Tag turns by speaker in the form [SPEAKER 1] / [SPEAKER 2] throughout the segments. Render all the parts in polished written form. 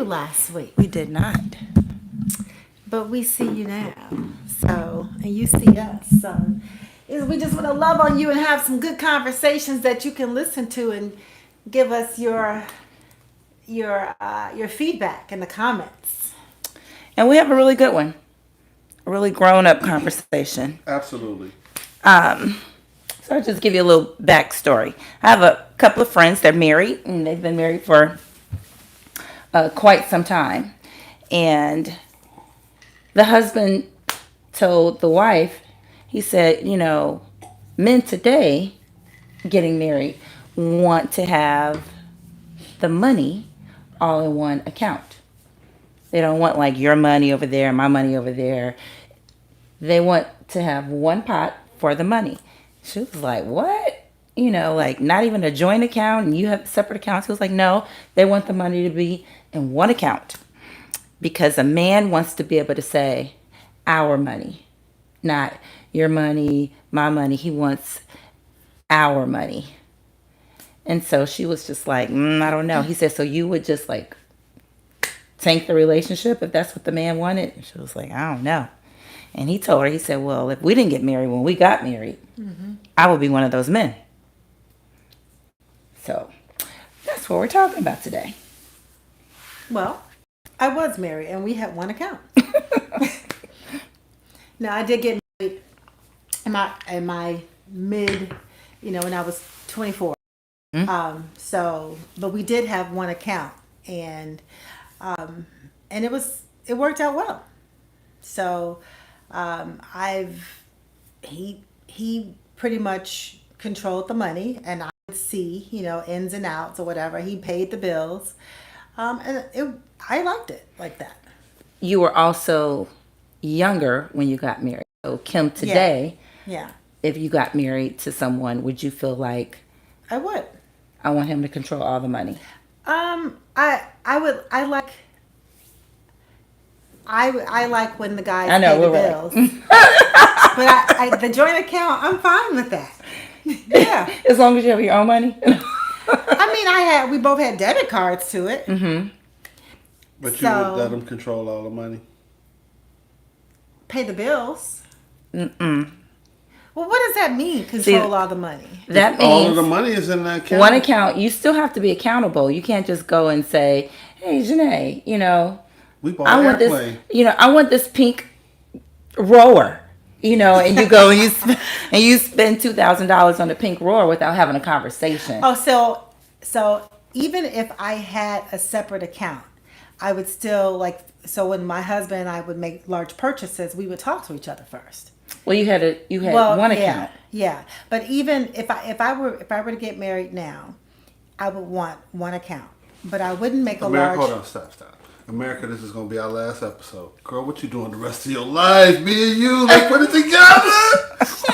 [SPEAKER 1] you last week.
[SPEAKER 2] We did not.
[SPEAKER 1] But we see you now. So, and you see us. So, we just want to love on you and have some good conversations that you can listen to and give us your feedback in the comments.
[SPEAKER 2] And we have a really good one. A really grown-up conversation.
[SPEAKER 3] Absolutely.
[SPEAKER 2] So I'll just give you a little backstory. I have a couple of friends. They're married, and they've been married for quite some time. And the husband told the wife, he said, men today getting married want to have the money all in one account. They don't want like your money over there, my money over there. They want to have one pot for the money. She was like, what? Like not even a joint account and you have separate accounts. He was like, no, they want the money to be in one account. Because a man wants to be able to say, our money, not your money, my money. He wants our money. And so she was just like, I don't know. He said, so you would just like tank the relationship if that's what the man wanted? And she was like, I don't know. And he told her, he said, well, if we didn't get married when we got married, I would be one of those men. So that's what we're talking about today.
[SPEAKER 1] Well, I was married and we had one account. Now, I did get married in my mid, when I was 24. But we did have one account and it worked out well. So, he pretty much controlled the money and I would see, ins and outs or whatever. He paid the bills. I liked it like that.
[SPEAKER 2] You were also younger when you got married. So Kim, today,
[SPEAKER 1] yeah.
[SPEAKER 2] If you got married to someone, would you feel like
[SPEAKER 1] I would?
[SPEAKER 2] I want him to control all the money?
[SPEAKER 1] I like when the guys
[SPEAKER 2] I know,
[SPEAKER 1] pay the
[SPEAKER 2] we're
[SPEAKER 1] bills. But the joint account, I'm fine with that. Yeah.
[SPEAKER 2] As long as you have your own money.
[SPEAKER 1] I mean, we both had debit cards to it.
[SPEAKER 2] Mm-hmm.
[SPEAKER 3] But you would let them control all the money?
[SPEAKER 1] Pay the bills.
[SPEAKER 2] Mm-mm.
[SPEAKER 1] Well, what does that mean, control all the money?
[SPEAKER 2] That means
[SPEAKER 3] all of the money is in that account.
[SPEAKER 2] One account, you still have to be accountable. You can't just go and say, hey, Janae,
[SPEAKER 3] we bought an airplane.
[SPEAKER 2] I want this pink rower. And you go and you spend $2,000 on the pink rower without having a conversation.
[SPEAKER 1] Oh, so even if I had a separate account, I would still when my husband and I would make large purchases, we would talk to each other first.
[SPEAKER 2] Well, you had one account.
[SPEAKER 1] Yeah. But even if I were to get married now, I would want one account. But I wouldn't make a large.
[SPEAKER 3] Hold on, stop. America, this is gonna be our last episode. Girl, what you doing the rest of your life? Me and you, let's put it together.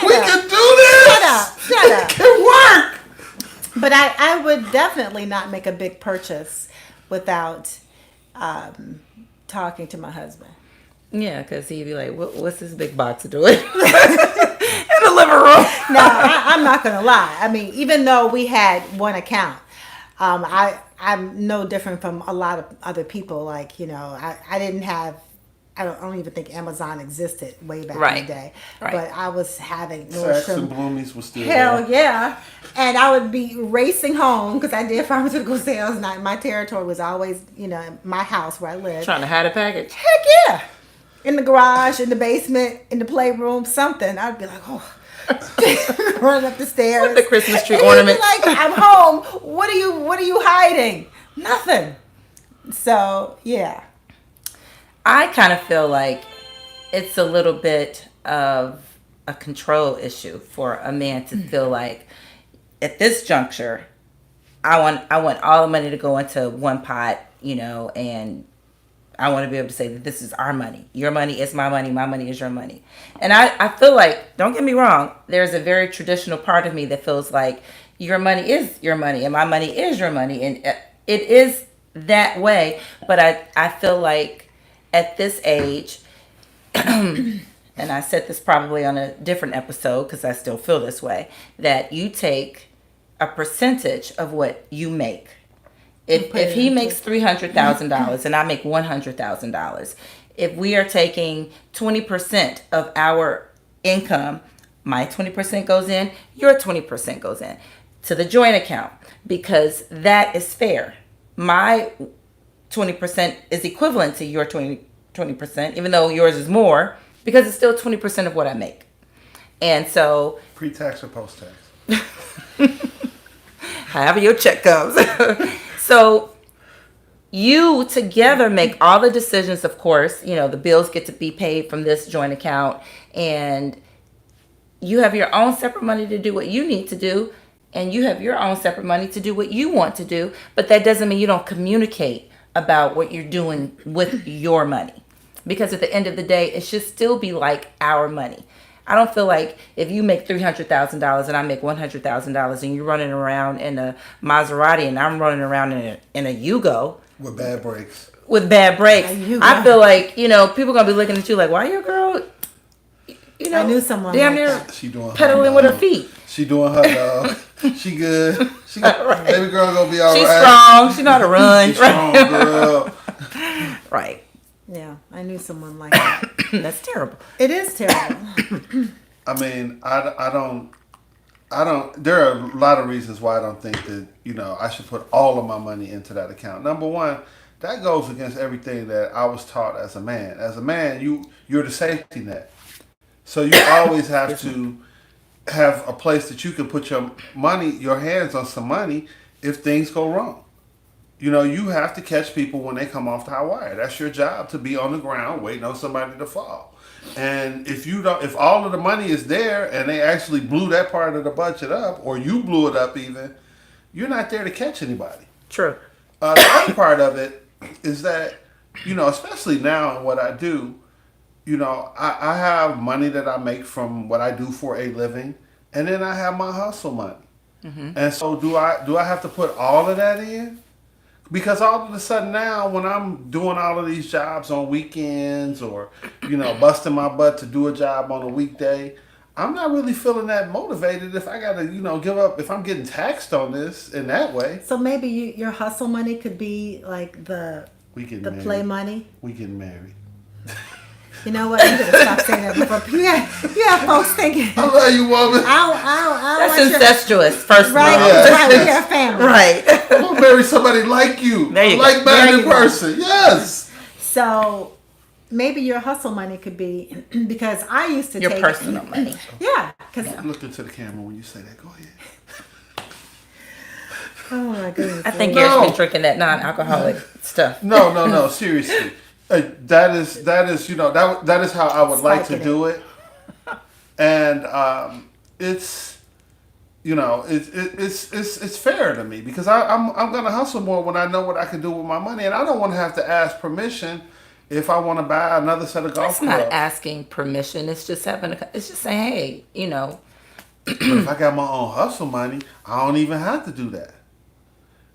[SPEAKER 3] We can do this.
[SPEAKER 1] Shut up.
[SPEAKER 3] It can work.
[SPEAKER 1] But I would definitely not make a big purchase without talking to my husband.
[SPEAKER 2] Yeah, because he'd be like, what's this big box doing in the living room?
[SPEAKER 1] No, I'm not going to lie. I mean, even though we had one account, I'm no different from a lot of other people. Like, I didn't have, I don't even think Amazon existed way back in the day. Right. But I was having
[SPEAKER 3] Saks and Bloomies was still
[SPEAKER 1] Hell there. Yeah. And I would be racing home because I did pharmaceutical sales. My territory was always, my house where I lived.
[SPEAKER 2] Trying to hide a package?
[SPEAKER 1] Heck yeah. In the garage, in the basement, in the playroom, something. I'd be like, running up the stairs.
[SPEAKER 2] With the Christmas tree
[SPEAKER 1] and
[SPEAKER 2] ornaments.
[SPEAKER 1] Like, I'm home. What are you hiding? Nothing. So, yeah.
[SPEAKER 2] I kind of feel like it's a little bit of a control issue for a man to feel like at this juncture, I want all the money to go into one pot, and I want to be able to say that this is our money. Your money is my money. My money is your money. And I feel like, don't get me wrong, there's a very traditional part of me that feels like your money is your money and my money is your money. And it is that way. But I feel like at this age, and I said this probably on a different episode because I still feel this way, that you take a percentage of what you make. if he makes $300,000 and I make $100,000, if we are taking 20% of our income, my 20% goes in, your 20% goes in to the joint account, because that is fair. My 20% is equivalent to your 20%, even though yours is more, because it's still 20% of what I make. And so,
[SPEAKER 3] Pre-tax or post-tax?
[SPEAKER 2] however your check comes. So you together make all the decisions, of course. You know, the bills get to be paid from this joint account, and you have your own separate money to do what you need to do, and you have your own separate money to do what you want to do. But that doesn't mean you don't communicate about what you're doing with your money, because at the end of the day, it should still be like our money. I don't feel like if you make $300,000 and I make $100,000 and you're running around in a Maserati and I'm running around in a Yugo
[SPEAKER 3] With bad brakes.
[SPEAKER 2] with bad brakes,
[SPEAKER 1] A Yugo.
[SPEAKER 2] I feel like, you know, people gonna be looking at you like, why your girl, you know,
[SPEAKER 1] I knew someone
[SPEAKER 2] damn
[SPEAKER 1] like
[SPEAKER 2] near
[SPEAKER 1] that.
[SPEAKER 3] She doing
[SPEAKER 2] pedaling with her feet.
[SPEAKER 3] She doing her dog. She good. She
[SPEAKER 2] Right.
[SPEAKER 3] Baby girl gonna be all
[SPEAKER 2] She's
[SPEAKER 3] right.
[SPEAKER 2] strong. She know how to run.
[SPEAKER 3] She's strong, girl.
[SPEAKER 2] Right.
[SPEAKER 1] Yeah, I knew someone like that.
[SPEAKER 2] That's terrible.
[SPEAKER 1] It is terrible.
[SPEAKER 3] I mean, I don't. There are a lot of reasons why I don't think that, you know, I should put all of my money into that account. Number one, that goes against everything that I was taught as a man. As a man, you're the safety net. So you always have to have a place that you can put your hands on some money if things go wrong. You know, you have to catch people when they come off the high wire. That's your job, to be on the ground waiting on somebody to fall. And if all of the money is there and they actually blew that part of the budget up, or you blew it up even, you're not there to catch anybody.
[SPEAKER 2] True.
[SPEAKER 3] The other part of it is that, you know, especially now in what I do, you know, I have money that I make from what I do for a living, and then I have my hustle money. Mm-hmm. And so do I have to put all of that in? Because all of a sudden now, when I'm doing all of these jobs on weekends, or, you know, busting my butt to do a job on a weekday, I'm not really feeling that motivated if I got to, you know, give up, if I'm getting taxed on this in that way.
[SPEAKER 1] So maybe your hustle money could be like the play money.
[SPEAKER 3] We getting married.
[SPEAKER 1] You know what? You better stop saying that before. You have folks thinking.
[SPEAKER 3] I love you, woman.
[SPEAKER 1] I
[SPEAKER 2] That's incestuous, first of
[SPEAKER 1] Right,
[SPEAKER 2] all.
[SPEAKER 3] Yeah.
[SPEAKER 1] right. We are family.
[SPEAKER 2] Right.
[SPEAKER 3] I'm gonna marry somebody like you.
[SPEAKER 2] There you go.
[SPEAKER 3] Like-minded
[SPEAKER 1] There you go.
[SPEAKER 3] person. Yes.
[SPEAKER 1] So maybe your hustle money could be, because I used to
[SPEAKER 2] Your
[SPEAKER 1] take
[SPEAKER 2] personal money.
[SPEAKER 1] Yeah, because
[SPEAKER 3] Look into the camera when you say that. Go ahead.
[SPEAKER 1] oh my goodness.
[SPEAKER 2] I think
[SPEAKER 3] No.
[SPEAKER 2] Eric's been drinking that non-alcoholic stuff.
[SPEAKER 3] No. Seriously. That is you know, that is how I would like to
[SPEAKER 1] Spiking
[SPEAKER 3] do it. And it's, you know, it's fair to me, because I'm gonna hustle more when I know what I can do with my money, and I don't want to have to ask permission if I want to buy another set of golf
[SPEAKER 2] It's not
[SPEAKER 3] clubs.
[SPEAKER 2] asking permission. It's just it's just saying, hey, you know,
[SPEAKER 3] But if I got my own hustle money, I don't even have to do that.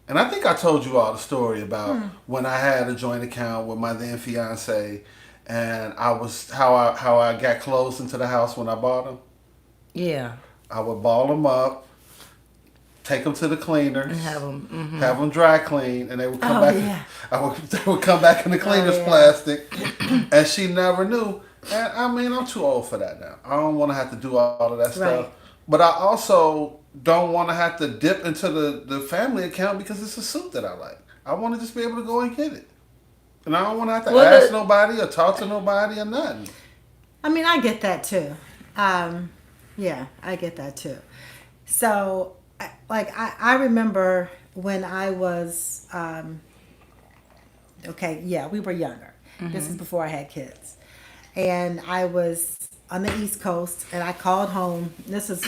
[SPEAKER 3] And I think I told you all the story about when I had a joint account with my then fiance, and how I got clothes into the house when I bought them.
[SPEAKER 2] yeah,
[SPEAKER 3] I would ball them up, take them to the cleaners,
[SPEAKER 2] and have them.
[SPEAKER 3] have them dry clean, and they would come
[SPEAKER 1] Oh,
[SPEAKER 3] back.
[SPEAKER 1] yeah.
[SPEAKER 3] They would come back in the cleaner's
[SPEAKER 1] yeah.
[SPEAKER 3] plastic, and she never knew. And I mean, I'm too old for that now. I don't want to have to do all of that stuff.
[SPEAKER 1] Right.
[SPEAKER 3] But I also don't want to have to dip into the family account because it's a suit that I like. I want to just be able to go and get it. And I don't want to have to
[SPEAKER 2] Well,
[SPEAKER 3] ask nobody or talk to nobody or nothing.
[SPEAKER 1] I mean, I get that too. Yeah, I get that too. So, I remember when I was, we were younger. This is before I had kids. And I was on the East Coast, and I called home. This is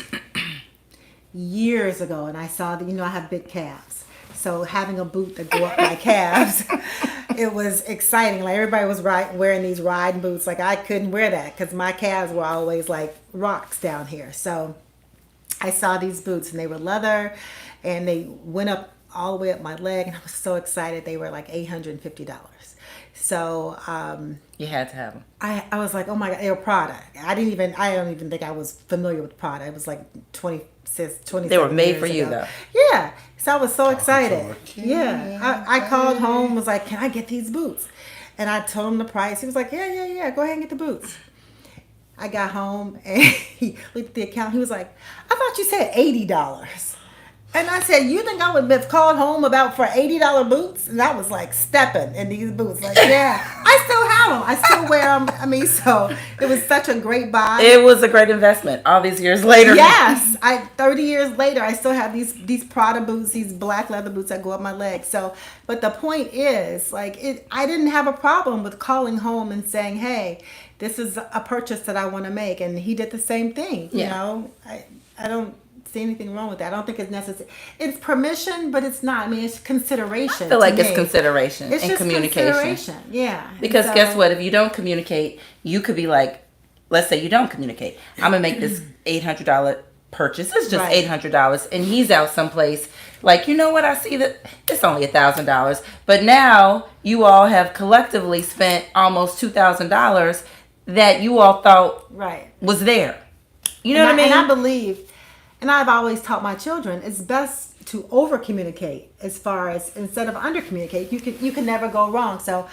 [SPEAKER 1] years ago, and I saw that, you know, I have big calves. So having a boot that go up my calves, it was exciting. Like, everybody was wearing these riding boots. Like, I couldn't wear that because my calves were always like rocks down here. So I saw these boots, and they were leather, and they went up all the way up my leg, and I was so excited. They were like $850. So
[SPEAKER 2] You had to have them.
[SPEAKER 1] I was like, oh my God, they were Prada. I don't even think I was familiar with Prada. It was like 27
[SPEAKER 2] They were made
[SPEAKER 1] years
[SPEAKER 2] for you,
[SPEAKER 1] ago.
[SPEAKER 2] though.
[SPEAKER 1] Yeah. So I was so excited.
[SPEAKER 3] to a king,
[SPEAKER 1] Yeah. I called home, was like, can I get these boots? And I told him the price. He was like, yeah, go ahead and get the boots. I got home and he looked at the account. He was like, I thought you said $80. And I said, you think I would have called home about for $80 boots? And I was like stepping in these boots. Like, yeah, I still have them. I still wear them. I mean, so it was such a great buy.
[SPEAKER 2] It was a great investment all these years later.
[SPEAKER 1] Yes, 30 years later, I still have these Prada boots, these black leather boots that go up my legs. So, but the point is, like, I didn't have a problem with calling home and saying, hey, this is a purchase that I want to make, and he did the same thing. You
[SPEAKER 2] Yeah.
[SPEAKER 1] know, I don't see anything wrong with that. I don't think it's necessary. It's permission, but it's not. I mean, it's consideration.
[SPEAKER 2] I feel like
[SPEAKER 1] to
[SPEAKER 2] it's
[SPEAKER 1] me.
[SPEAKER 2] consideration
[SPEAKER 1] It's
[SPEAKER 2] and
[SPEAKER 1] just
[SPEAKER 2] communication.
[SPEAKER 1] consideration. Yeah. And
[SPEAKER 2] Because
[SPEAKER 1] so-
[SPEAKER 2] guess what? If you don't communicate, you could be like, let's say you don't communicate. I'm gonna make this $800 purchase. It's just
[SPEAKER 1] Right.
[SPEAKER 2] $800, and he's out someplace. Like, you know what? I see that it's only $1,000, but now you all have collectively spent almost $2,000 that you all thought
[SPEAKER 1] Right.
[SPEAKER 2] was there. You know what I mean?
[SPEAKER 1] And I believe, and I've always taught my children, it's best to over communicate as far as instead of under communicate. You can never go wrong. So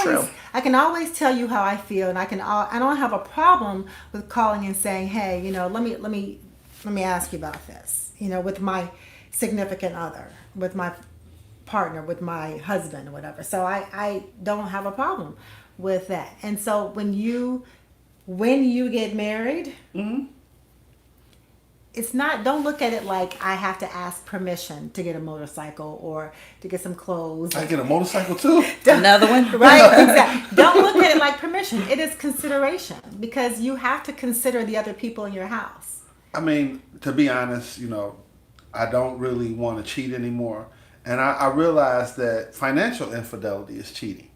[SPEAKER 2] True.
[SPEAKER 1] I can always tell you how I feel, and I don't have a problem with calling and saying, hey, you know, let me ask you about this. You know, with my significant other, with my partner, with my husband, or whatever. So I don't have a problem with that. And so when you get married, it's not, don't look at it like I have to ask permission to get a motorcycle or to get some clothes.
[SPEAKER 3] I get a motorcycle too.
[SPEAKER 2] Another one?
[SPEAKER 1] Right? Exactly. Don't look at it like permission. It is consideration because you have to consider the other people in your house.
[SPEAKER 3] I mean, to be honest, you know, I don't really want to cheat anymore. And I realize that financial infidelity is cheating.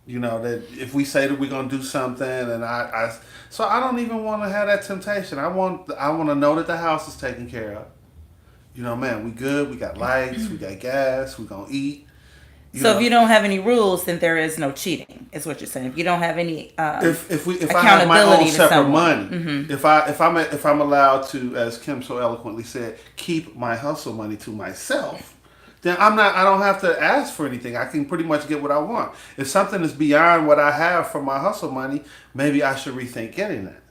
[SPEAKER 3] You know, that if we say that we're going to do something and so I don't even want to have that temptation. I want to know that the house is taken care of. You know, man, we good. We got lights. We got gas. We going to eat.
[SPEAKER 2] So if you don't have any rules, then there is no cheating. Is what you're saying. If you don't have any
[SPEAKER 3] if I have my own
[SPEAKER 2] accountability to
[SPEAKER 3] separate
[SPEAKER 2] someone.
[SPEAKER 3] money, if I'm allowed to, as Kim so eloquently said, keep my hustle money to myself, then I don't have to ask for anything. I can pretty much get what I want. If something is beyond what I have for my hustle money, maybe I should rethink getting that.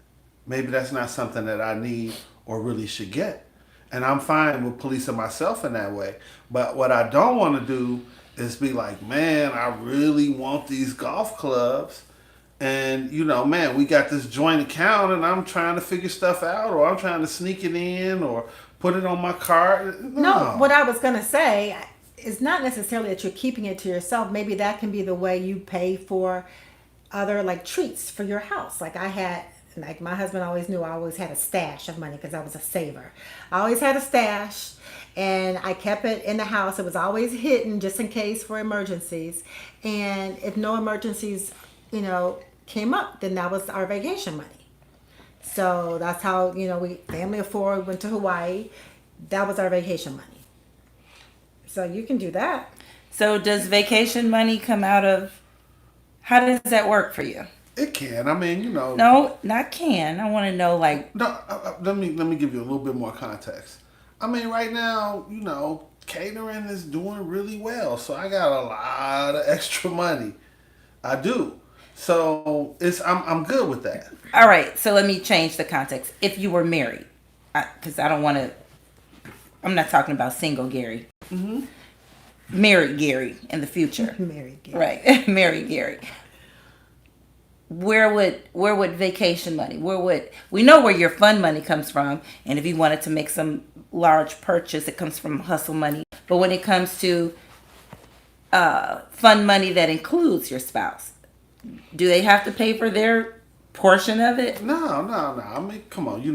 [SPEAKER 3] Maybe that's not something that I need or really should get. And I'm fine with policing myself in that way. But what I don't want to do is be like, man, I really want these golf clubs. And, you know, man, we got this joint account and I'm trying to figure stuff out, or I'm trying to sneak it in or put it on my card.
[SPEAKER 1] No, what I was going to say is not necessarily that you're keeping it to yourself. Maybe that can be the way you pay for other like treats for your house. Like my husband always knew I always had a stash of money because I was a saver. I always had a stash and I kept it in the house. It was always hidden just in case for emergencies. And if no emergencies, you know, came up, then that was our vacation money. So that's how, you know, we family of four went to Hawaii. That was our vacation money. So you can do that.
[SPEAKER 2] So does vacation money come out of? How does that work for you?
[SPEAKER 3] It can. I mean, you know.
[SPEAKER 2] No, not can. I want to know like.
[SPEAKER 3] No, let me give you a little bit more context. I mean, right now, you know, catering is doing really well, so I got a lot of extra money. I do. So I'm good with that.
[SPEAKER 2] All right. So let me change the context. If you were married, because I don't want to. I'm not talking about single Gary. Mm-hmm. Married Gary in the future.
[SPEAKER 1] Married Gary.
[SPEAKER 2] Right. Married Gary. Where would vacation money? We know where your fun money comes from, and if you wanted to make some large purchase, it comes from hustle money. But when it comes to fun money that includes your spouse, do they have to pay for their portion of it?
[SPEAKER 3] No. I mean, come on, you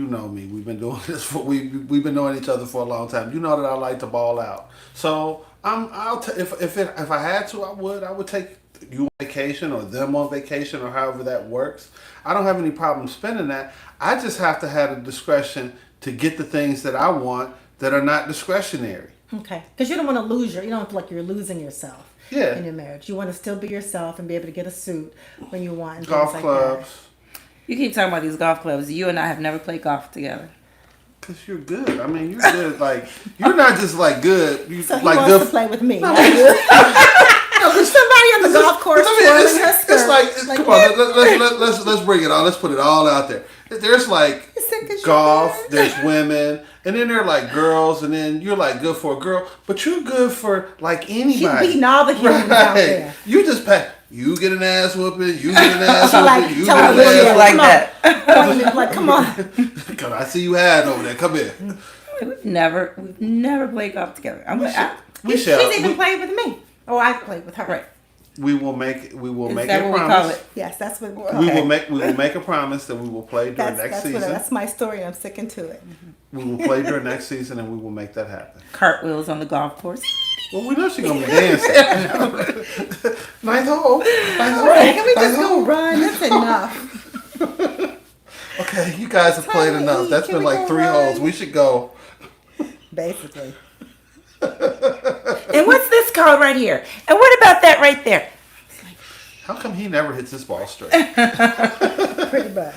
[SPEAKER 3] know me. We've been doing this we've been knowing each other for a long time. You know that I like to ball out. So if I had to, I would take you on vacation or them on vacation or however that works. I don't have any problem spending that. I just have to have the discretion to get the things that I want that are not discretionary.
[SPEAKER 1] Okay, because you don't want to lose you don't feel like you're losing yourself.
[SPEAKER 3] Yeah.
[SPEAKER 1] In your marriage, you want to still be yourself and be able to get a suit when you want. And
[SPEAKER 3] Golf
[SPEAKER 1] things like
[SPEAKER 3] clubs.
[SPEAKER 2] You keep talking about these golf clubs. You and I have never played golf together.
[SPEAKER 3] Cause you're good. I mean, you're good. Like you're not just like good. You
[SPEAKER 1] That. So he
[SPEAKER 3] like
[SPEAKER 1] wants
[SPEAKER 3] good.
[SPEAKER 1] to play with me.
[SPEAKER 3] No,
[SPEAKER 1] There's somebody on the golf course
[SPEAKER 3] I mean,
[SPEAKER 1] twirling her skirt.
[SPEAKER 3] it's like come on. Let's bring it on. Let's put it all out there. There's like
[SPEAKER 1] He said, 'cause you're
[SPEAKER 3] golf.
[SPEAKER 1] good.
[SPEAKER 3] There's women, and then there are like girls, and then you're like good for a girl, but you're good for like anybody.
[SPEAKER 1] beating all the humans out there.
[SPEAKER 3] You just pack. You get an ass whooping. You get an ass
[SPEAKER 1] She like
[SPEAKER 3] whooping. You
[SPEAKER 1] telling
[SPEAKER 3] get an
[SPEAKER 1] the
[SPEAKER 3] ass
[SPEAKER 1] women,
[SPEAKER 2] like
[SPEAKER 3] whooping.
[SPEAKER 2] that.
[SPEAKER 1] Pointing it like, come on.
[SPEAKER 3] Cause I see you hide over there. Come here.
[SPEAKER 2] We've never played golf together.
[SPEAKER 3] We shall.
[SPEAKER 1] She's even played with me. Oh, I played with her.
[SPEAKER 2] Right.
[SPEAKER 3] We will make. We will
[SPEAKER 2] Is
[SPEAKER 3] make
[SPEAKER 2] that
[SPEAKER 3] a
[SPEAKER 2] what we call
[SPEAKER 3] promise.
[SPEAKER 2] it?
[SPEAKER 1] Yes, that's what.
[SPEAKER 3] We
[SPEAKER 2] Okay.
[SPEAKER 3] will make. We will make a promise that we will play during next season.
[SPEAKER 1] That's my story, and I'm sticking to it.
[SPEAKER 3] We will play during next season, and we will make that happen.
[SPEAKER 2] Cartwheels on the golf course.
[SPEAKER 3] Well, we know she's gonna be dancing. Nice hole. Nice hole.
[SPEAKER 1] Can we just
[SPEAKER 3] Nice hole.
[SPEAKER 1] go run? That's enough.
[SPEAKER 3] Okay, you guys have played
[SPEAKER 1] Time to
[SPEAKER 3] enough.
[SPEAKER 1] eat.
[SPEAKER 3] That's
[SPEAKER 1] Can
[SPEAKER 3] been
[SPEAKER 1] we
[SPEAKER 3] like
[SPEAKER 1] go
[SPEAKER 3] 3
[SPEAKER 1] run?
[SPEAKER 3] holes. We should go.
[SPEAKER 1] Basically.
[SPEAKER 2] And what's this called right here? And what about that right there?
[SPEAKER 3] How come he never hits this ball straight?
[SPEAKER 1] Pretty much.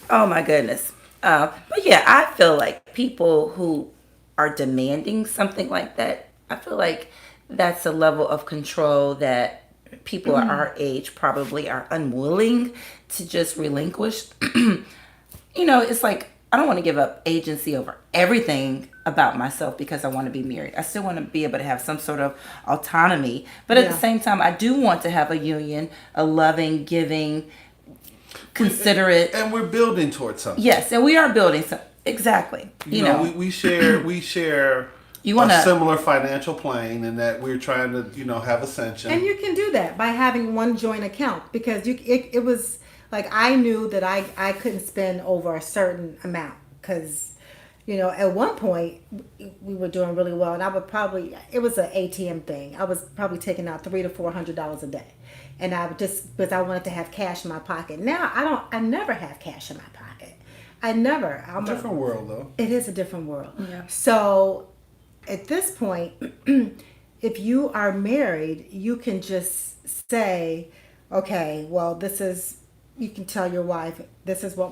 [SPEAKER 2] Oh my goodness. But yeah, I feel like people who are demanding something like that, I feel like that's a level of control that people at our age probably are unwilling to just relinquish. It's like I don't want to give up agency over everything about myself because I want to be married. I still want to be able to have some sort of autonomy. But at the
[SPEAKER 1] Yeah.
[SPEAKER 2] same time, I do want to have a union, a loving, giving, considerate.
[SPEAKER 3] And we're building towards something.
[SPEAKER 2] Yes, and we are building some. Exactly.
[SPEAKER 3] You know, we share
[SPEAKER 2] You wanna-
[SPEAKER 3] a similar financial plane, in that we're trying to have ascension.
[SPEAKER 1] And you can do that by having one joint account because it was like I knew that I couldn't spend over a certain amount because at one point we were doing really well and I would probably it was an ATM thing. I was probably taking out $300 to $400 a day, and I would just because I wanted to have cash in my pocket. Now I never have cash in my pocket. I never.
[SPEAKER 3] Different world, though.
[SPEAKER 1] It is a different world.
[SPEAKER 2] Yeah.
[SPEAKER 1] So at this point, if you are married, you can just say, okay, well, you can tell your wife, this is what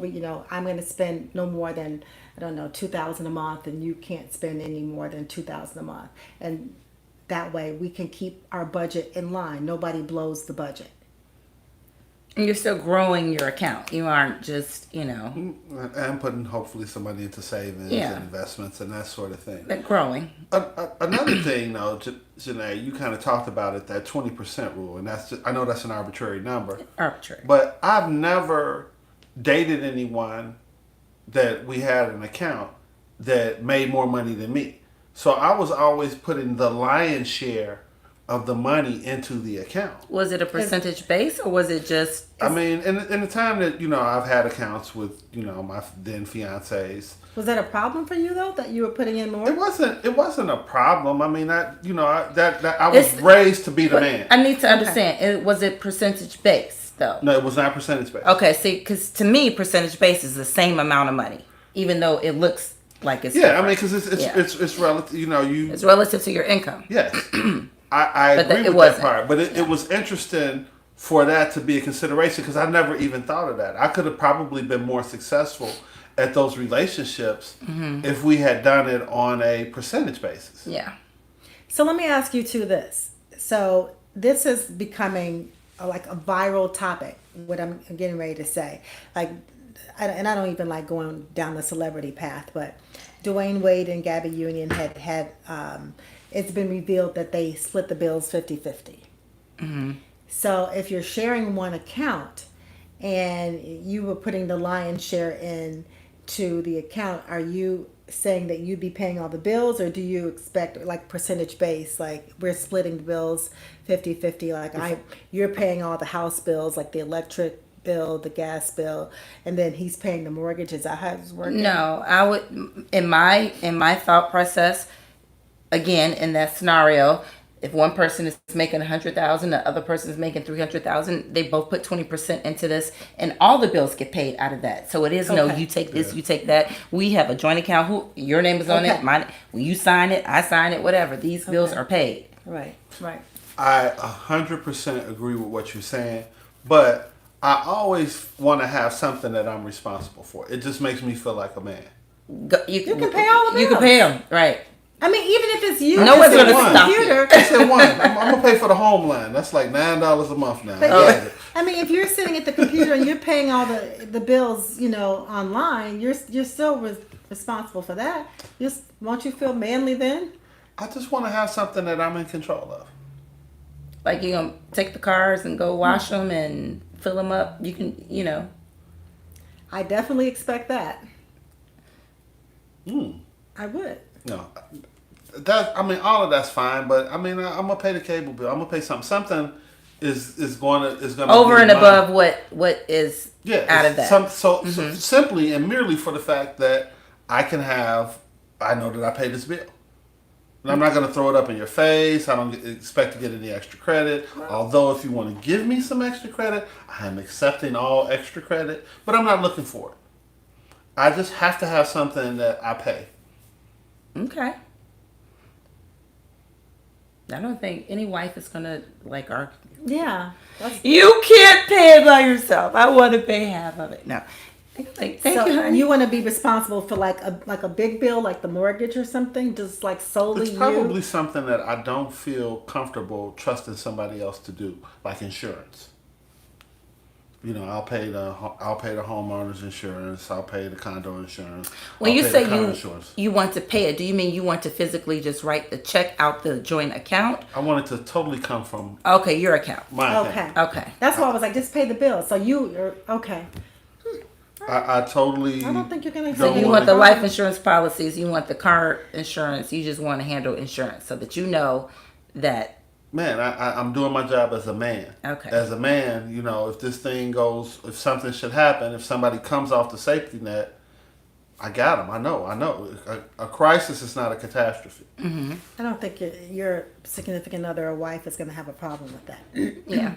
[SPEAKER 1] I'm going to spend no more than, I don't know, $2,000 a month, and you can't spend any more than $2,000 a month. And that way we can keep our budget in line. Nobody blows the budget.
[SPEAKER 2] And you're still growing your account. You aren't just,
[SPEAKER 3] And putting hopefully somebody into savings
[SPEAKER 2] Yeah.
[SPEAKER 3] and investments and that sort of thing.
[SPEAKER 2] but growing.
[SPEAKER 3] Another thing, though, Janae, you kind of talked about it, that 20% rule, and I know that's an arbitrary number,
[SPEAKER 2] Arbitrary.
[SPEAKER 3] but I've never dated anyone that we had an account that made more money than me. So I was always putting the lion's share of the money into the account.
[SPEAKER 2] Was it a percentage base or was it just...
[SPEAKER 3] I mean, in the time that I've had accounts with my then fiancés,
[SPEAKER 1] Was that a problem for you though, that you were putting in more?
[SPEAKER 3] it wasn't a problem. I mean, I was raised to be the man.
[SPEAKER 2] I need to understand. Was it percentage base though?
[SPEAKER 3] No, it was not percentage based.
[SPEAKER 2] Okay, see, because to me, percentage base is the same amount of money, even though it looks like it's
[SPEAKER 3] Yeah, I
[SPEAKER 2] different.
[SPEAKER 3] mean, because it's relative.
[SPEAKER 2] It's relative to your income.
[SPEAKER 3] Yes, I
[SPEAKER 2] But
[SPEAKER 3] agree
[SPEAKER 2] it
[SPEAKER 3] with
[SPEAKER 2] wasn't.
[SPEAKER 3] that part. But it was interesting for that to be a consideration because I never even thought of that. I could have probably been more successful at those relationships if we had done it on a percentage basis.
[SPEAKER 2] Yeah.
[SPEAKER 1] So let me ask you this. So this is becoming like a viral topic, what I'm getting ready to say. And I don't even like going down the celebrity path, but Dwayne Wade and Gabby Union had it's been revealed that they split the bills 50-50. So if you're sharing one account and you were putting the lion's share in to the account, are you saying that you'd be paying all the bills, or do you expect like percentage base, like we're splitting the bills 50-50, like you're paying all the house bills, like the electric bill, the gas bill, and then he's paying the mortgage? Is that how it's working?
[SPEAKER 2] No, I would in my thought process, again in that scenario, if one person is making 100,000, the other person is making 300,000, they both put 20% into this, and all the bills get paid out of that. So it is no,
[SPEAKER 1] Okay.
[SPEAKER 2] you take this, you take that. We have a joint account. Who your name is on
[SPEAKER 1] Okay.
[SPEAKER 2] it? Mine. When you sign it, I sign it. Whatever. These bills
[SPEAKER 1] Okay.
[SPEAKER 2] are paid.
[SPEAKER 1] Right. Right.
[SPEAKER 3] I 100% agree with what you're saying, but I always want to have something that I'm responsible for. It just makes me feel like a man.
[SPEAKER 2] You
[SPEAKER 1] can pay all the
[SPEAKER 2] You can
[SPEAKER 1] bills.
[SPEAKER 2] pay them, right?
[SPEAKER 1] I mean, even if it's you,
[SPEAKER 2] No one's
[SPEAKER 1] just
[SPEAKER 2] gonna
[SPEAKER 1] on the
[SPEAKER 2] stop you.
[SPEAKER 1] computer.
[SPEAKER 3] I said one. I'm gonna pay for the home line. That's like $9 a month now. I
[SPEAKER 1] But
[SPEAKER 3] get it.
[SPEAKER 1] I mean, if you're sitting at the computer and you're paying all the bills, online, you're still responsible for that. Won't you feel manly then?
[SPEAKER 3] I just want to have something that I'm in control of.
[SPEAKER 2] Like you're gonna take the cars and go wash them and fill them up. You can,
[SPEAKER 1] I definitely expect that.
[SPEAKER 3] Hmm.
[SPEAKER 1] I would.
[SPEAKER 3] No, all of that's fine, but I'm gonna pay the cable bill. I'm gonna pay something. Something is gonna
[SPEAKER 2] over
[SPEAKER 3] be
[SPEAKER 2] and
[SPEAKER 3] mine.
[SPEAKER 2] above what is
[SPEAKER 3] Yeah,
[SPEAKER 2] out of that.
[SPEAKER 3] So simply and merely for the fact that I know that I pay this bill. And I'm not going to throw it up in your face. I don't expect to get any extra credit. Although if you want to give me some extra credit, I am accepting all extra credit. But I'm not looking for it. I just have to have something that I pay.
[SPEAKER 2] Okay. I don't think any wife is gonna argue.
[SPEAKER 1] Yeah.
[SPEAKER 2] You can't pay it by yourself. I want to pay half of it. No. Thank
[SPEAKER 1] So
[SPEAKER 2] you, honey.
[SPEAKER 1] you want to be responsible for like a big bill, like the mortgage or something, just like solely
[SPEAKER 3] It's probably something that I don't feel comfortable trusting somebody else to do, like insurance. I'll pay the homeowner's insurance. I'll pay the condo insurance.
[SPEAKER 2] When
[SPEAKER 3] I'll
[SPEAKER 2] you
[SPEAKER 3] pay
[SPEAKER 2] say
[SPEAKER 3] the car insurance.
[SPEAKER 2] you want to pay it, do you mean you want to physically just write the check out the joint account?
[SPEAKER 3] I want it to totally come from
[SPEAKER 2] Okay, your account.
[SPEAKER 3] my
[SPEAKER 1] Okay.
[SPEAKER 3] account.
[SPEAKER 2] Okay.
[SPEAKER 1] That's why I was like, just pay the bill. So you're okay.
[SPEAKER 3] I totally.
[SPEAKER 1] I don't think you're gonna.
[SPEAKER 3] don't
[SPEAKER 1] say
[SPEAKER 2] You
[SPEAKER 3] wanna-
[SPEAKER 2] want the life insurance policies, you want the car insurance, you just want to handle insurance so that you know that.
[SPEAKER 3] Man, I'm doing my job as a man.
[SPEAKER 2] Okay.
[SPEAKER 3] As a man, if this thing goes, if something should happen, if somebody comes off the safety net, I got them. I know. A crisis is not a catastrophe.
[SPEAKER 1] I don't think your significant other or wife is gonna have a problem with that.
[SPEAKER 2] Yeah.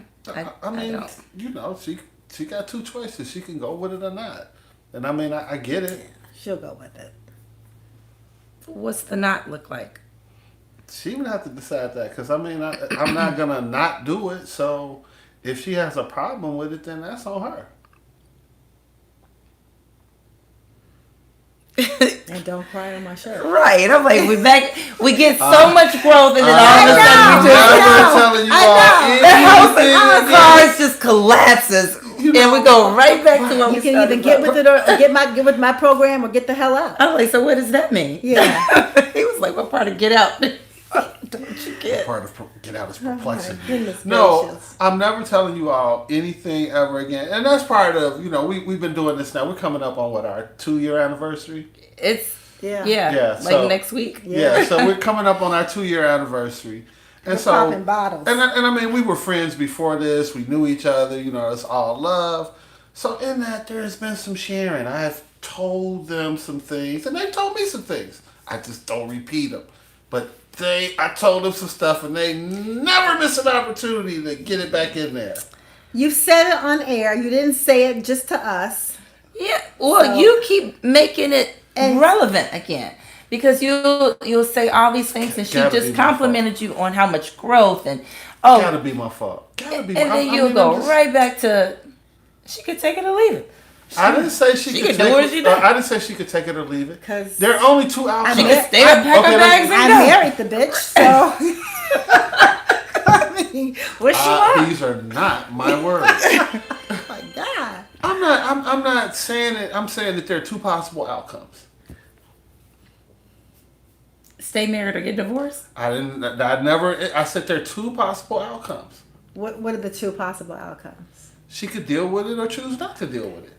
[SPEAKER 3] I mean,
[SPEAKER 2] don't.
[SPEAKER 3] she got two choices. She can go with it or not. And I get it.
[SPEAKER 1] She'll go with it.
[SPEAKER 2] What's the not look like?
[SPEAKER 3] She would have to decide that because I'm not gonna not do it. So if she has a problem with it, then that's on her.
[SPEAKER 1] And don't cry on my shirt.
[SPEAKER 2] Right. I'm like, we get so much growth and then all of a
[SPEAKER 3] I'm
[SPEAKER 2] sudden we just
[SPEAKER 3] never telling you
[SPEAKER 2] the house
[SPEAKER 3] all
[SPEAKER 2] and the cars just collapses and we go right back to what
[SPEAKER 1] You
[SPEAKER 2] we
[SPEAKER 1] can
[SPEAKER 2] started
[SPEAKER 1] either get
[SPEAKER 2] from.
[SPEAKER 1] with it or get with my program or get the hell out.
[SPEAKER 2] I'm like, so what does that mean?
[SPEAKER 1] Yeah.
[SPEAKER 2] He was like, what part of get out? Don't you get?
[SPEAKER 3] part of get out is perplexing.
[SPEAKER 1] Goodness
[SPEAKER 3] No,
[SPEAKER 1] gracious.
[SPEAKER 3] I'm never telling you all anything ever again. And that's part of, we've been doing this now. We're coming up on our 2-year anniversary.
[SPEAKER 2] It's
[SPEAKER 1] Yeah.
[SPEAKER 3] Yeah,
[SPEAKER 2] like
[SPEAKER 3] so-
[SPEAKER 2] next week.
[SPEAKER 3] Yeah, so we're coming up on our 2-year anniversary. And
[SPEAKER 1] We're
[SPEAKER 3] so,
[SPEAKER 1] popping bottles.
[SPEAKER 3] And I mean, we were friends before this. We knew each other. It's all love. So in that, there's been some sharing. I have told them some things, and they told me some things. I just don't repeat them. But I told them some stuff, and they never miss an opportunity to get it back in there.
[SPEAKER 1] You said it on air. You didn't say it just to us.
[SPEAKER 2] Yeah. Well,
[SPEAKER 1] So-
[SPEAKER 2] you keep making it relevant again. Because you'll say all these things, and she
[SPEAKER 3] Gotta
[SPEAKER 2] just
[SPEAKER 3] be my
[SPEAKER 2] complimented you on how much growth and
[SPEAKER 3] Gotta be my fault. Gotta be.
[SPEAKER 2] and then you'll go right back to she could take it or leave it.
[SPEAKER 3] I didn't say she
[SPEAKER 2] She
[SPEAKER 3] could
[SPEAKER 2] can do
[SPEAKER 3] take
[SPEAKER 2] what
[SPEAKER 3] it.
[SPEAKER 2] she does.
[SPEAKER 3] I didn't say she could take it or leave it.
[SPEAKER 1] 'Cause
[SPEAKER 3] There are only two outcomes.
[SPEAKER 2] She could stay up, pack
[SPEAKER 3] okay,
[SPEAKER 2] her bags,
[SPEAKER 1] I
[SPEAKER 2] and go.
[SPEAKER 1] married the bitch, so I mean, what she want?
[SPEAKER 3] These are not my words.
[SPEAKER 1] Oh my God.
[SPEAKER 3] I'm not saying it. I'm saying that there are two possible outcomes.
[SPEAKER 2] Stay married or get divorced.
[SPEAKER 3] I said there are two possible outcomes.
[SPEAKER 1] What are the two possible outcomes?
[SPEAKER 3] She could deal with it or choose not to deal with it.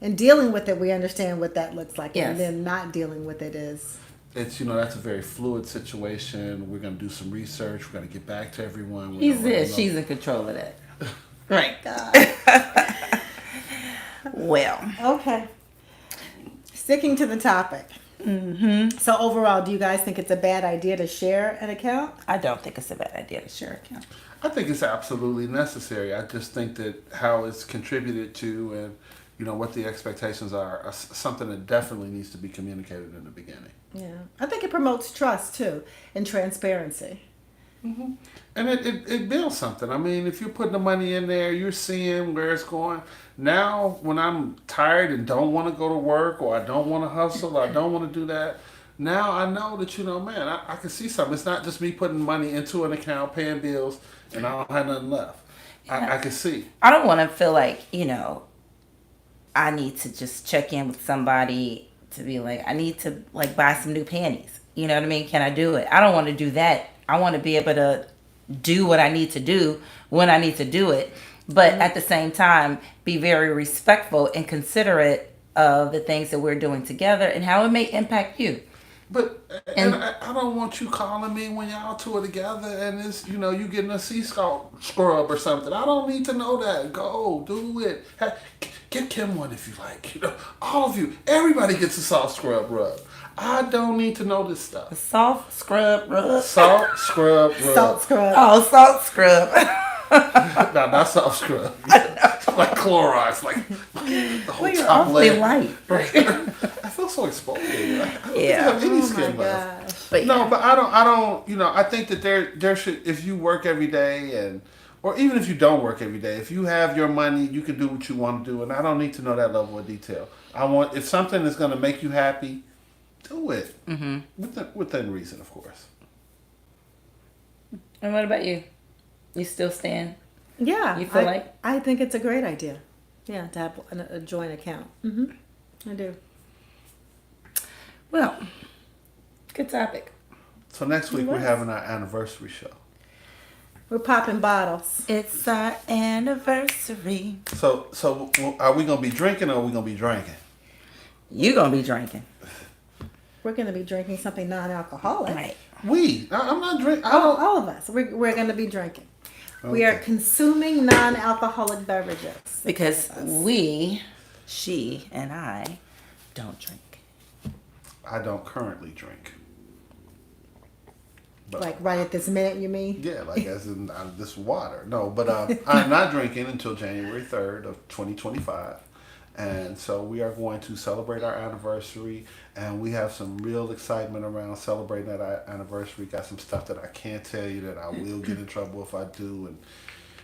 [SPEAKER 1] And dealing with it, we understand what that looks like.
[SPEAKER 2] Yes.
[SPEAKER 1] And then not dealing with it is.
[SPEAKER 3] It's that's a very fluid situation. We're gonna do some research. We're gonna get back to everyone.
[SPEAKER 2] She's in control of that. Right. Well,
[SPEAKER 1] Okay. Sticking to the topic. Mm-hmm. So overall, do you guys think it's a bad idea to share an account?
[SPEAKER 2] I don't think it's a bad idea to share account.
[SPEAKER 3] I think it's absolutely necessary. I just think that how it's contributed to and what the expectations are something that definitely needs to be communicated in the beginning.
[SPEAKER 1] Yeah, I think it promotes trust too and transparency.
[SPEAKER 3] And it builds something. I mean, if you're putting the money in there, you're seeing where it's going. Now, when I'm tired and don't want to go to work or I don't want to hustle or I don't want to do that, now I know that, man, I can see something. It's not just me putting money into an account, paying bills, and I don't have nothing left. I can see.
[SPEAKER 2] I don't want to feel like, I need to just check in with somebody to be like, I need to like buy some new panties. You know what I mean? Can I do it? I don't want to do that. I want to be able to do what I need to do when I need to do it. But at the same time, be very respectful and considerate of the things that we're doing together and how it may impact you.
[SPEAKER 3] But and I don't want you calling me when y'all two are together and it's you getting a sea scrub or something. I don't need to know that. Go do it. Get Kim one if you like. All of you, everybody gets a soft scrub rub. I don't need to know this stuff.
[SPEAKER 2] Soft scrub rub.
[SPEAKER 3] Salt scrub rub.
[SPEAKER 1] Salt scrub.
[SPEAKER 2] Oh, salt scrub.
[SPEAKER 3] No, not soft scrub. Like Clorox, like the whole
[SPEAKER 2] Well, you're
[SPEAKER 3] top
[SPEAKER 2] awfully
[SPEAKER 3] layer.
[SPEAKER 2] light.
[SPEAKER 3] I feel so exposed. I don't think I have any
[SPEAKER 1] Oh my
[SPEAKER 3] skin left.
[SPEAKER 1] gosh.
[SPEAKER 2] But
[SPEAKER 3] No, but I don't. I think that there should, if you work every day or even if you don't work every day, if you have your money, you can do what you want to do, and I don't need to know that level of detail. If something is going to make you happy, do it within reason, of course.
[SPEAKER 2] And what about you? You still stand?
[SPEAKER 1] Yeah,
[SPEAKER 2] You feel like?
[SPEAKER 1] I think it's a great idea. Yeah, to have a joint account. I do.
[SPEAKER 2] Well, good topic.
[SPEAKER 3] So next week we're
[SPEAKER 1] Yes.
[SPEAKER 3] having our anniversary show.
[SPEAKER 1] We're popping bottles.
[SPEAKER 2] It's our anniversary.
[SPEAKER 3] So are we gonna be drinking or are we gonna be drinking?
[SPEAKER 2] You gonna be drinking,
[SPEAKER 1] We're going to be drinking something non-alcoholic.
[SPEAKER 2] right?
[SPEAKER 3] I'm not drinking. I
[SPEAKER 1] All,
[SPEAKER 3] don't.
[SPEAKER 1] all of us. We're going to be drinking. We are
[SPEAKER 3] Okay.
[SPEAKER 1] consuming non-alcoholic beverages.
[SPEAKER 2] Because she and I don't drink.
[SPEAKER 3] I don't currently drink. But
[SPEAKER 1] Like right at this minute, you mean?
[SPEAKER 3] yeah, like as in this water. No, but I'm not drinking until January 3rd of 2025. And so we are going to celebrate our anniversary, and we have some real excitement around celebrating that anniversary. Got some stuff that I can't tell you that I will get in trouble if I do, and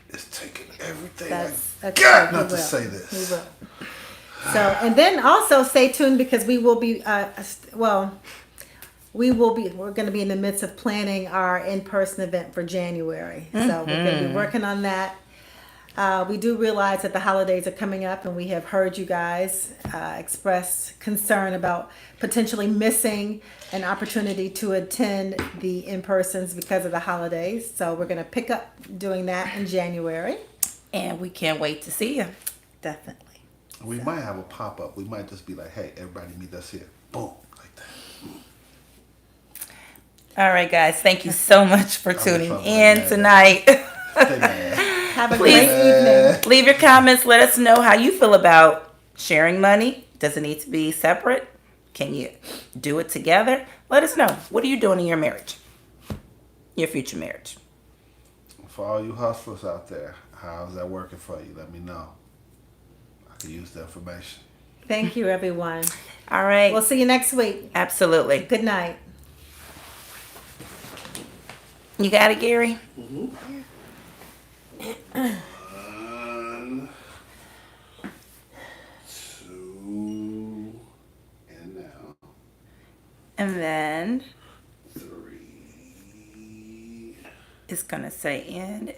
[SPEAKER 3] it's taking everything
[SPEAKER 1] That's
[SPEAKER 3] I
[SPEAKER 1] true.
[SPEAKER 3] got
[SPEAKER 1] We
[SPEAKER 3] not to
[SPEAKER 1] will.
[SPEAKER 3] say this.
[SPEAKER 1] We will. So, and then also stay tuned because we will be, we're going to be in the midst of planning our in-person event for January. So we're going to be working on that. We do realize that the holidays are coming up, and we have heard you guys express concern about potentially missing an opportunity to attend the in-persons because of the holidays. So we're going to pick up doing that in January.
[SPEAKER 2] And we can't wait to see you.
[SPEAKER 1] Definitely.
[SPEAKER 3] We might have a pop up. We might just be like, "Hey, everybody, meet us here." Boom, like that.
[SPEAKER 2] All right, guys. Thank you so much for
[SPEAKER 3] in
[SPEAKER 2] tuning
[SPEAKER 3] trouble
[SPEAKER 2] in
[SPEAKER 3] again.
[SPEAKER 2] tonight.
[SPEAKER 3] Stay mad.
[SPEAKER 1] Have a
[SPEAKER 2] Please.
[SPEAKER 1] great evening.
[SPEAKER 2] Leave your comments. Let us know how you feel about sharing money. Does it need to be separate? Can you do it together? Let us know. What are you doing in your marriage? Your future marriage.
[SPEAKER 3] For all you hustlers out there, how's that working for you? Let me know. I can use the information.
[SPEAKER 1] Thank you, everyone.
[SPEAKER 2] All right.
[SPEAKER 1] We'll see you next week.
[SPEAKER 2] Absolutely.
[SPEAKER 1] Good night.
[SPEAKER 2] You got it, Gary?
[SPEAKER 3] 1, 2, and now
[SPEAKER 2] And then
[SPEAKER 3] 3.
[SPEAKER 2] it's going to say end.